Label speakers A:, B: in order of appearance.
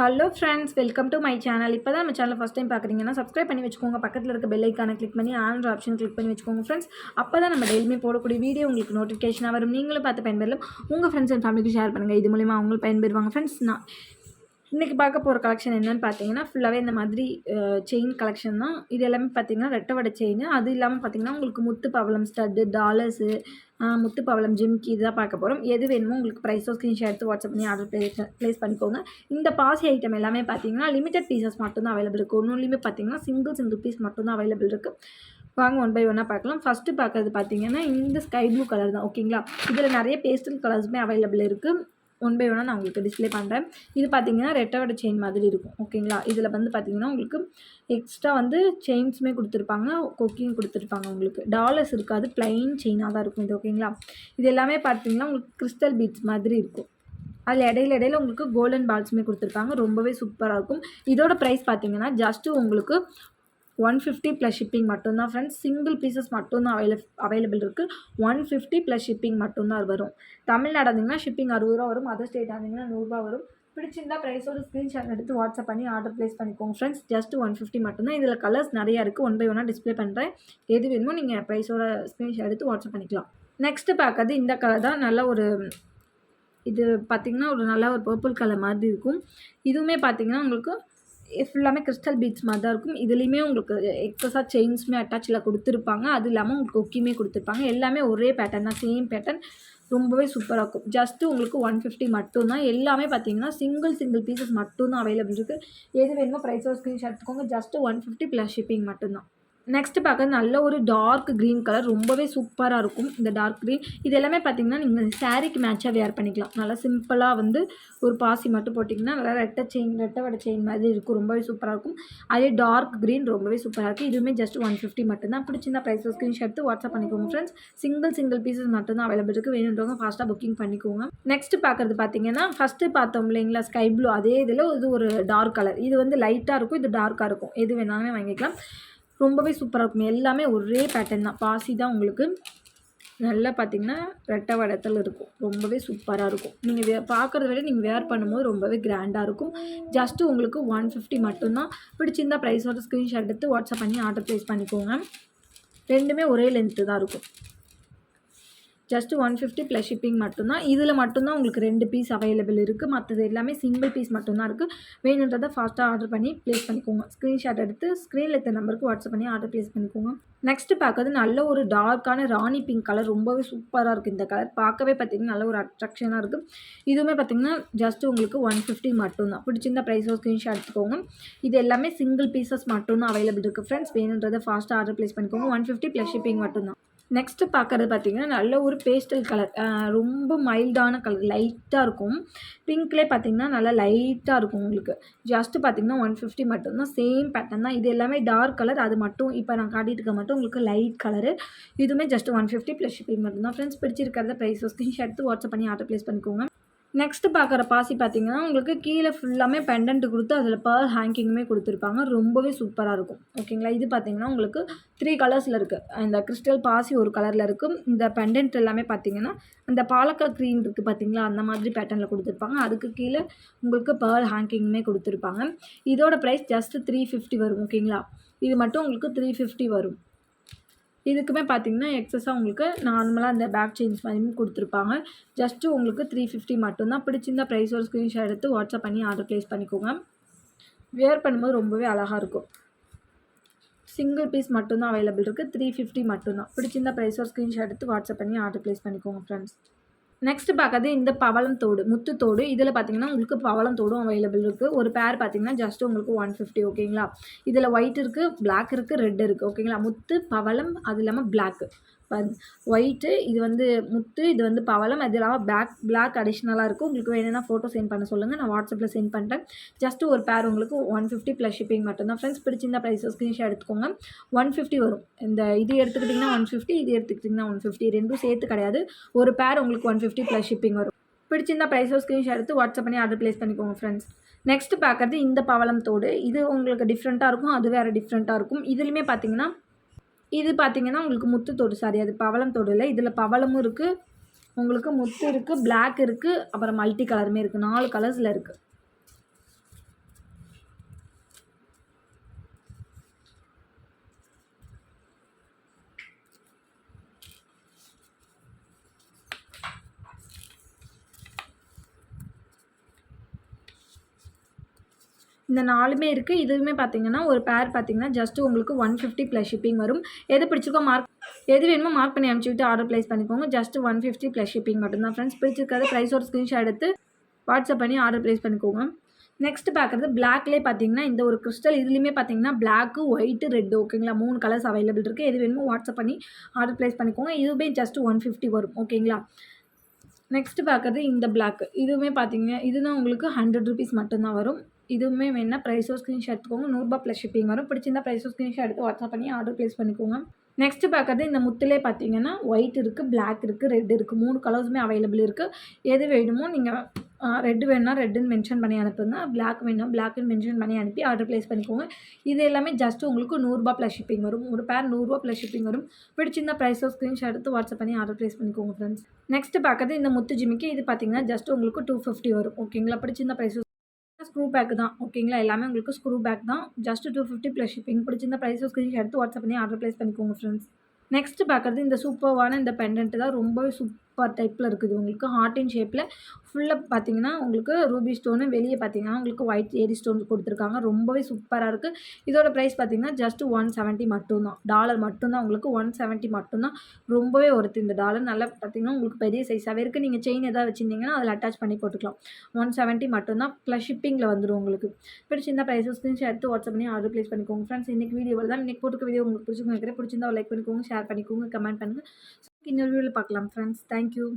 A: Hello friends, welcome to my channel. இப்போ தான் நம்ம சேனல் ஃபஸ்ட் டைம் பார்க்குறீங்கன்னா சப்ஸ்கிரைப் பண்ணி வச்சுக்கோங்க. பக்கத்தில் இருக்க பெல் ஐக்கானை கிளிக் பண்ணி ஆல் ஆப்ஷன் கிளிக் பண்ணி வச்சுக்கோங்க ஃப்ரெண்ட்ஸ். அப்போ தான் நம்ம டெய்லியுமே போடக்கூடிய வீடியோ உங்களுக்கு நோட்டிஃபிகேஷனாக வரும். நீங்களும் பார்த்து பயன்பெறலாம். உங்கள் ஃப்ரெண்ட்ஸ் அண்ட் ஃபேமிலிக்கு ஷேர் பண்ணுங்கள். இது மூலிமா அவங்களும் பயன்பெறுவாங்க ஃப்ரெண்ட்ஸ். நான் இன்றைக்கி பார்க்க போகிற கலெக்ஷன் என்னென்னு பார்த்தீங்கன்னா, ஃபுல்லாகவே இந்த மாதிரி செயின் கலெக்ஷன் தான். இது எல்லாமே பார்த்தீங்கன்னா ரெட்டை வடை செயின். அது இல்லாமல் பார்த்தீங்கன்னா உங்களுக்கு முத்து பவளம் ஸ்டட்டு, டாலர்ஸு, முத்து பவளம் ஜிம்கி இதுதான் பார்க்க போகிறோம். எது வேணுமோ உங்களுக்கு ப்ரைஸோ ஸ்க்ரீன்ஷாட் எடுத்து வாட்ஸ்அப் பண்ணி ஆர்டர் ப்ளேஸ் பண்ணிக்கோங்க. இந்த பாசி ஐட்டம் எல்லாமே பார்த்தீங்கன்னா லிமிடெட் பீசஸ் மட்டும்தான் அவைலபிள் இருக்குது. ஒன்றுலையுமே பார்த்தீங்கன்னா சிங்கிள் பீஸ் மட்டும்தான் அவைலபிள் இருக்குது. வாங்க ஒன் பை ஒன்னாக பார்க்கலாம். ஃபஸ்ட்டு பார்க்குறது பார்த்தீங்கன்னா இந்த ஸ்கை ப்ளூ கலர் தான். ஓகேங்களா, இதில் நிறைய பேஸ்டல் கலர்ஸுமே அவைலபிள் இருக்குது. ஒன் பை ஒன்னாக நான் உங்களுக்கு டிஸ்பிளே பண்ணுறேன். இது பார்த்தீங்கன்னா ரெட்டை வடை செயின் மாதிரி இருக்கும். ஓகேங்களா, இதில் வந்து பார்த்தீங்கன்னா உங்களுக்கு எக்ஸ்ட்ரா வந்து செயின்ஸுமே கொடுத்துருப்பாங்க, கொக்கியும் கொடுத்துருப்பாங்க. உங்களுக்கு டாலர்ஸ் இருக்காது, ப்ளைன் செயினாக தான் இருக்கும் இது. ஓகேங்களா, இது எல்லாமே பார்த்தீங்கன்னா உங்களுக்கு கிறிஸ்டல் பீட்ஸ் மாதிரி இருக்கும். அதில் இடையில உங்களுக்கு கோல்டன் பால்ஸுமே கொடுத்துருப்பாங்க. ரொம்பவே சூப்பராக இருக்கும். இதோட ப்ரைஸ் பார்த்தீங்கன்னா ஜஸ்ட்டு உங்களுக்கு 150 ப்ளஸ் ஷிப்பிங் மட்டும்தான் ஃப்ரெண்ட்ஸ். சிங்கிள் பீசஸ் மட்டும்தான் அவைலபிள் இருக்குது. 150 ப்ளஸ் ஷிப்பிங் மட்டும்தான் வரும். தமிழ்நாடு இருந்தீங்கன்னா ஷிப்பிங் 60 ரூபா வரும். அதர் ஸ்டேட் இருந்தீங்கன்னா 100 ரூபா வரும். பிடிச்சிருந்தா ப்ரைஸோட ஸ்க்ரீன்ஷாட் எடுத்து வாட்ஸ்அப் பண்ணி ஆர்டர் ப்ளேஸ் பண்ணிக்கோங்க ஃப்ரெண்ட்ஸ். ஜஸ்ட் 150 மட்டும்தான். இதில் கலர்ஸ் நிறையா இருக்குது. ஒன் பை ஒன்னாக டிஸ்பிளே பண்ணுறேன். எது வேணுமோ நீங்கள் ப்ரைஸோட ஸ்க்ரீன்ஷாட் எடுத்து வாட்ஸ்அப் பண்ணிக்கலாம். நெக்ஸ்ட்டு பார்க்கறது இந்த கலர் தான். நல்ல ஒரு இது பார்த்திங்கன்னா ஒரு நல்ல ஒரு பர்பிள் கலர் மாதிரி இருக்கும். இதுவுமே பார்த்திங்கன்னா உங்களுக்கு ஃபுல்லாமே கிறிஸ்டல் பீட்ஸ் மாதிரி தான் இருக்கும். இதுலேயுமே உங்களுக்கு எக்ஸஸாக செயின்ஸுமே அட்டாச்சில் கொடுத்துருப்பாங்க. அது இல்லாமல் உங்களுக்கு கொக்கியுமே கொடுத்துருப்பாங்க. எல்லாமே ஒரே பேட்டர்ன் தான், சேம் பேட்டர்ன். ரொம்பவே சூப்பராக இருக்கும். ஜஸ்ட்டு உங்களுக்கு 150 மட்டும்தான். எல்லாமே பார்த்தீங்கன்னா சிங்கிள் பீசஸ் மட்டும்தான் அவைலபிள் இருக்குது. எது வேணுமோ ப்ரைஸோட ஸ்க்ரீன்ஷாட் எடுத்துக்கோங்க. ஜஸ்ட்டு 150 ப்ளஸ் ஷிப்பிங் மட்டும்தான். நெக்ஸ்ட்டு பார்க்குறது நல்ல ஒரு டார்க் க்ரீன் கலர். ரொம்பவே சூப்பராக இருக்கும் இந்த டார்க் க்ரீன். இது எல்லாமே பார்த்திங்கன்னா நீங்கள் சாரீக்கு மேட்சாக வேர் பண்ணிக்கலாம். நல்லா சிம்பிளாக வந்து ஒரு பாசி மட்டும் போட்டிங்கன்னா நல்லா ரெட்டை வடை செயின் மாதிரி இருக்கும். ரொம்பவே சூப்பராக இருக்கும். அதே டார்க் க்ரீன் ரொம்பவே சூப்பராக இருக்குது. இதுவுமே ஜஸ்ட் 150 மட்டும்தான். பிடிச்சிருந்தா ப்ரைஸஸ் ஸ்க்ரீன்ஷாட் எடுத்து வாட்ஸ்அப் பண்ணிக்கோங்க ஃப்ரெண்ட்ஸ். சிங்கிள் பீசஸ் மட்டும்தான் அவைலபிள் இருக்குது. வேணுன்றவங்க ஃபாஸ்ட்டாக புக்கிங் பண்ணிக்கோங்க. நெக்ஸ்ட்டு பார்க்குறது பார்த்தீங்கன்னா ஃபஸ்ட்டு பார்த்தோம் இல்லைங்களா ஸ்கை ப்ளூ, அதே இதில் இது ஒரு டார்க் கலர். இது வந்து லைட்டாக இருக்கும், இது டார்க்காக இருக்கும். எது வேணாலுமே வாங்கிக்கலாம். ரொம்பவே சூப்பராக இருக்கும். எல்லாமே ஒரே பேட்டர்ன் தான். பாசி தான் உங்களுக்கு நல்லா பார்த்திங்கன்னா ரெட்டை வடத்தில் இருக்கும். ரொம்பவே சூப்பராக இருக்கும். நீங்கள் பார்க்குறத விட நீங்கள் வேர் பண்ணும்போது ரொம்பவே கிராண்டாக இருக்கும். ஜஸ்ட்டு உங்களுக்கு 150 மட்டும்தான். பிடிச்சிருந்தா ப்ரைஸோட ஸ்க்ரீன்ஷாட் எடுத்து வாட்ஸ்அப் பண்ணி ஆர்டர் ப்ளேஸ் பண்ணிக்கோங்க. ரெண்டுமே ஒரே லென்த்து தான் இருக்கும். ஜஸ்ட்டு 150 ப்ளஸ் ஷிப்பிங் மட்டும்தான். இதில் மட்டும்தான் உங்களுக்கு 2 பீஸ் அவைலபிள் இருக்குது. மற்றது எல்லாமே சிங்கிள் பீஸ் மட்டும்தான் இருக்குது. வேணுன்றதை ஃபாஸ்ட்டாக ஆர்டர் பண்ணி ப்ளேஸ் பண்ணிக்கோங்க. ஸ்க்ரீன்ஷாட் எடுத்து ஸ்க்ரீனில் இருக்க நம்பருக்கு வாட்ஸ்அப் பண்ணி ஆர்டர் ப்ளேஸ் பண்ணிக்கோங்க. நெக்ஸ்ட்டு பார்க்குறது நல்ல ஒரு டார்க்கான ராணி பிங்க் கலர். ரொம்பவே சூப்பராக இருக்குது இந்த கலர். பார்க்கவே பார்த்திங்கன்னா நல்ல ஒரு அட்ராக்ஷனாக இருக்குது. இதுவுமே பார்த்திங்கன்னா ஜஸ்ட்டு உங்களுக்கு 150 மட்டும்தான். பிடிச்சிருந்தா ப்ரைஸோ ஸ்க்ரீன்ஷாட் எடுத்துக்கோங்க. இது எல்லாமே சிங்கிள் பீசஸ் மட்டும்தான் அவைலபிள் இருக்குது ஃப்ரெண்ட்ஸ். வேணுன்றதை ஃபாஸ்ட்டாக ஆர்டர் ப்ளேஸ் பண்ணிக்கோங்க. 150 ப்ளஸ் ஷிப்பிங் மட்டும்தான். நெக்ஸ்ட்டு பார்க்குறது பார்த்திங்கன்னா நல்ல ஒரு பேஸ்டல் கலர். ரொம்ப மைல்டான கலர், லைட்டாக இருக்கும். பிங்க்லேயே பார்த்திங்கன்னா நல்லா லைட்டாக இருக்கும் உங்களுக்கு. ஜஸ்ட்டு பார்த்திங்கன்னா 150 மட்டும்தான். சேம் பேட்டர்ன் தான். இது எல்லாமே டார்க் கலர். அது மட்டும் இப்போ நான் காட்டிட்டு இருக்க மட்டும் உங்களுக்கு லைட் கலரு. இதுவுமே ஜஸ்ட் 150 ப்ளஸ் ஷிப்பிங் மட்டும்தான் ஃப்ரெண்ட்ஸ். பிடிச்சிருக்கிறத ப்ரைஸோ ஸ்க்ரீன்ஷாட் எடுத்து வாட்ஸ்அப் பண்ணி ஆர்டர் ப்ளேஸ் பண்ணிக்கோங்க. நெக்ஸ்ட்டு பார்க்குற பாசி பார்த்திங்கன்னா உங்களுக்கு கீழே ஃபுல்லாமே பெண்டன்ட் கொடுத்து அதில் பேர்ல் ஹேங்கிங்குமே கொடுத்துருப்பாங்க. ரொம்பவே சூப்பராக இருக்கும். ஓகேங்களா, இது பார்த்திங்கன்னா உங்களுக்கு 3 கலர்ஸில் இருக்குது. இந்த கிறிஸ்டல் பாசி ஒரு கலரில் இருக்கும். இந்த பெண்டன்ட் எல்லாமே பார்த்திங்கன்னா அந்த பாலக்கா க்ரீன் இருக்குது பார்த்திங்களா, அந்த மாதிரி பேட்டர்னில் கொடுத்துருப்பாங்க. அதுக்கு கீழே உங்களுக்கு பேர்ல் ஹேங்கிங்குமே கொடுத்துருப்பாங்க. இதோட ப்ரைஸ் ஜஸ்ட்டு 350 வரும். ஓகேங்களா, இது மட்டும் உங்களுக்கு 350 வரும். இதுக்குமே பார்த்திங்கன்னா எக்ஸஸாக உங்களுக்கு நார்மலாக அந்த பேக் செயின்ஸ் மாதிரி கொடுத்துருப்பாங்க. ஜஸ்ட்டு உங்களுக்கு 350 மட்டும்தான். பிடிச்சிருந்தா ப்ரைஸோட ஸ்க்ரீன்ஷாட் எடுத்து வாட்ஸ்அப் பண்ணி ஆர்டர் ப்ளேஸ் பண்ணிக்கோங்க. வேர் பண்ணும்போது ரொம்பவே அழகாக இருக்கும். சிங்கிள் பீஸ் மட்டும்தான் அவைலபிள் இருக்குது. 350 மட்டும்தான். பிடிச்சிருந்தா ப்ரைஸோட ஸ்க்ரீன்ஷாட் எடுத்து வாட்ஸ்அப் பண்ணி ஆர்டர் ப்ளேஸ் பண்ணிக்கோங்க ஃப்ரெண்ட்ஸ். நெக்ஸ்ட்டு பார்க்குறது இந்த பவளம் தோடு, முத்து தோடு. இதில் பார்த்திங்கன்னா உங்களுக்கு பவளம் தோடும் அவைலபிள் இருக்குது. ஒரு பேர் பார்த்திங்கன்னா ஜஸ்ட்டு உங்களுக்கு 150. ஓகேங்களா, இதில் ஒயிட் இருக்குது, பிளாக் இருக்குது, ரெட் இருக்குது. ஓகேங்களா, முத்து பவளம், அது இல்லாமல் பிளாக்கு. ஒயிட்டு இது வந்து முத்து, இது வந்து பவளம், அது இல்லாமல் பிளாக் அடிஷ்னலாக இருக்கும். உங்களுக்கு வேணும்னா ஃபோட்டோ சென்ட் பண்ண சொல்லுங்கள், நான் வாட்ஸ்அப்பில் சென்ட் பண்ணுறேன். ஜஸ்ட்டு ஒரு பேர் உங்களுக்கு 150 ப்ளஸ் ஷிப்பிங் மட்டும்தான் ஃப்ரெண்ட்ஸ். பிடிச்சிருந்தா ப்ரைஸை ஸ்க்ரீன்ஷாட் எடுத்துக்கோங்க. 150 வரும். இந்த இது எடுத்துக்கிட்டிங்கன்னா 150, இது எடுத்துக்கிட்டிங்கன்னா 150, ரெண்டும் சேர்த்து கிடையாது. ஒரு பேர் உங்களுக்கு 150 ப்ளஸ் ஷிப்பிங் வரும். பிடிச்சிருந்தா ப்ரைஸோ ஸ்க்ரீன்ஷாட் எடுத்து வாட்ஸ்அப் பண்ணி ஆர்டர் ப்ளேஸ் பண்ணிக்கோங்க ஃப்ரெண்ட்ஸ். நெக்ஸ்ட்டு பார்க்குறது இந்த பவளம் தோடு. இது உங்களுக்கு டிஃப்ரெண்ட்டாக இருக்கும், அது வேறு டிஃப்ரெண்ட்டாக இருக்கும். இதுலேயுமே பார்த்திங்கன்னா இது பார்த்திங்கன்னா உங்களுக்கு முத்து தோடு, சாரி அது பவளம் தோடு இல்லை. இதில் பவளமும் இருக்குது, உங்களுக்கு முத்து இருக்குது, பிளாக் இருக்குது, அப்புறம் மல்டி கலருமே இருக்குது. 4 கலர்ஸில் இருக்குது. இந்த 4மே இருக்குது. இதுவுமே பார்த்தீங்கன்னா ஒரு பேர் பார்த்தீங்கன்னா ஜஸ்ட் உங்களுக்கு 150 ப்ளஸ் ஷிப்பிங் வரும். எது பிடிச்சிருக்கோ எது வேணுமோ மார்க் பண்ணி அனுப்பிச்சுட்டு ஆர்டர் ப்ளேஸ் பண்ணிக்கோங்க. ஜஸ்ட் 150 ப்ளஸ் ஷிப்பிங் மட்டும்தான் ஃப்ரெண்ட்ஸ். பிடிச்சிருக்காது ப்ரைஸோட ஸ்க்ரீன்ஷாட் எடுத்து வாட்ஸ்அப் பண்ணி ஆர்டர் ப்ளேஸ் பண்ணிக்கோங்க. நெக்ஸ்ட் பார்க்குறது பிளாக்லேயே பார்த்தீங்கன்னா இந்த ஒரு கிறிஸ்டல் இதுலேயுமே பார்த்தீங்கன்னா பிளாக்கு, ஒயிட்டு, ரெட் ஓகேங்களா 3 கலர்ஸ் அவைலபிள் இருக்குது. எது வேணுமோ வாட்ஸ்அப் பண்ணி ஆர்டர் ப்ளேஸ் பண்ணிக்கோங்க. இதுவுமே ஜஸ்ட் 150 வரும் ஓகேங்களா. நெக்ஸ்ட் பார்க்குறது இந்த பிளாக் இதுவுமே பார்த்தீங்க இதுதான் உங்களுக்கு 100 ருபீஸ் மட்டும்தான் வரும். இதுவுமே வேணால் ப்ரைஸோ ஸ்க்ரீன்ஷாட் எடுத்துக்கோங்க. 100 ப்ளஸ் ஷிப்பிங் வரும். பிடிச்சிருந்தா ப்ரைஸோ ஸ்க்ரீன்ஷாட் எடுத்து வாட்ஸ்அப் பண்ணி ஆர்டர் ப்ளேஸ் பண்ணிக்கோங்க. நெக்ஸ்ட் பார்க்குறது இந்த முத்துலேயே பார்த்தீங்கன்னா ஒயிட் இருக்குது, பிளாக் இருக்குது, ரெட் இருக்குது. 3 கலர்ஸுமே அவைலபிள் இருக்குது. எது வேணுமோ நீங்கள் ரெட் வேணும்னா ரெட்டுன்னு மென்ஷன் பண்ணி அனுப்புங்க. பிளாக் வேணும் பிளாக்னு மென்ஷன் பண்ணி அனுப்பி ஆர்டர் ப்ளேஸ் பண்ணிக்கோங்க. இது எல்லாமே ஜஸ்ட் உங்களுக்கு 100 ப்ளஸ் ஷிப்பிங் வரும். ஒரு பேர் 100 ப்ளஸ் ஷிப்பிங் வரும். பிடிச்சிருந்தா ப்ரைஸோ ஸ்க்ரீன்ஷாட் எடுத்து வாட்ஸ்அப் பண்ணி ஆர்டர் ப்ளேஸ் பண்ணிக்கோங்க ஃப்ரெண்ட்ஸ். நெக்ஸ்ட் பார்க்குறது இந்த முத்து ஜிமிக்கி இது பார்த்தீங்கன்னா ஜஸ்ட் உங்களுக்கு 250 வரும் ஓகேங்களா. பிடிச்சிருந்தா ப்ரைஸோ ஸ்க்ரூ பேக் தான் ஓகேங்களா. எல்லாமே உங்களுக்கு ஸ்க்ரூ பேக் தான். Just 250 plus shipping. பிடிச்சிருந்தா ப்ரைஸோ ஸ்க்ரீன்ஷாட் எடுத்து வாட்ஸ்அப் பண்ணி ஆர்டர் ப்ளேஸ் பண்ணிக்கோங்க ஃப்ரெண்ட்ஸ். நெக்ஸ்ட் பார்க்குறது இந்த சூப்பர்வான இந்த பெண்டன்ட் தான். ரொம்பவே சூப்பர் டைப்பில் இருக்குது. உங்களுக்கு ஹார்ட் இன் ஷேப்பில் ஃபுல்லாக பார்த்தீங்கன்னா உங்களுக்கு ரூபி ஸ்டோனு, வெளியே பார்த்தீங்கன்னா உங்களுக்கு ஒயிட் ஏரி ஸ்டோன் கொடுத்துருக்காங்க. ரொம்பவே சூப்பராக இருக்குது. இதோட ப்ரைஸ் பார்த்தீங்கன்னா ஜஸ்ட் 170 மட்டும்தான். டாலர் மட்டும்தான் உங்களுக்கு 170 மட்டும்தான். ரொம்பவே ஒருத்து இந்த டாலர். நல்லா பார்த்தீங்கன்னா உங்களுக்கு பெரிய சைஸாகவே இருக்குது. நீங்கள் செயின் எதாவது வச்சுருந்தீங்கன்னா அதில் அட்டாச் பண்ணி போட்டுக்கலாம். 170 மட்டும்தான். ப்ளஸ் ஷிப்பிங்கில் வந்துடும் உங்களுக்கு. பிடிச்சிருந்தா ப்ரைஸஸ் ஸ்க்ரீன்ஷாட் எடுத்து வாட்ஸ்அப் பண்ணி ஆர்டர் ப்ளேஸ் பண்ணிக்கோங்க ஃப்ரெண்ட்ஸ். இன்றைக்கி வீடியோவில் தான் இன்றைக்கி போட்டுக்க வீடியோ உங்களுக்கு பிடிச்சிருக்கும் நினைக்கிறேன். பிடிச்சிருந்தா லைக் பண்ணிக்கோங்க, ஷேர் பண்ணிக்கோங்க, கமெண்ட் பண்ணுங்கள். இன்னொரு வீடியோவில் பார்க்கலாம் ஃப்ரெண்ட்ஸ். தேங்க்யூ.